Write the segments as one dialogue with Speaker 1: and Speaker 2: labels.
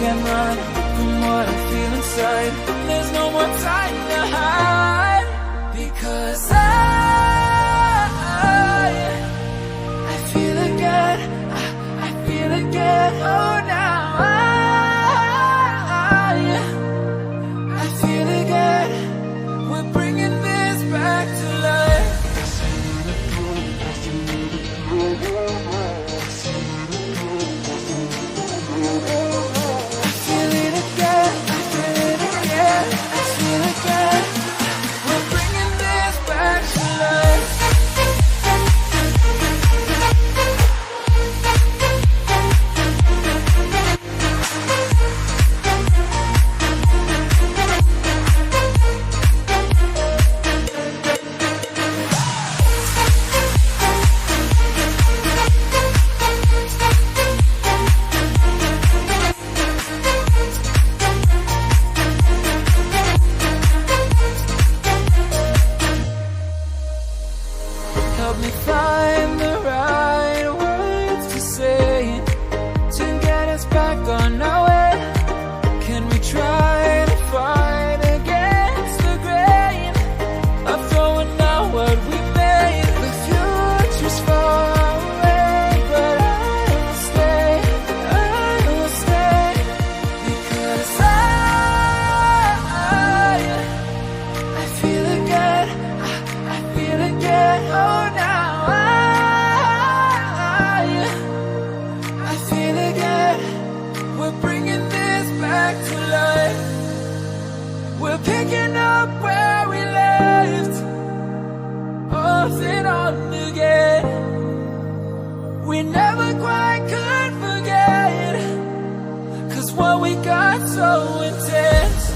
Speaker 1: can't run from what I feel inside. There's no more time to hide, because I feel again, I feel again. Oh, now I feel again. We're bringing this back to life. Help me find the right words to say to get us back on our way. Can we try to fight against the grain of throwing out what we made? The future's far away, but I will stay, because I feel again, I feel again. Oh, now I feel again. We're bringing this back to life. We're picking up where we left off and on again. We never quite could forget, 'cause what we got so intense.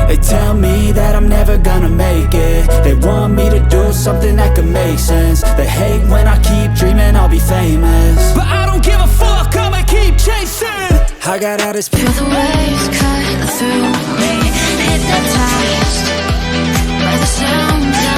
Speaker 2: They tell me that I'm never gonna make it. They want me to do something that could make sense. They hate when I keep dreaming I'll be famous, but I don't give a fuck, I'ma keep chasing. I got all this.
Speaker 3: Feel the waves cut through me, hypnotized by the sound of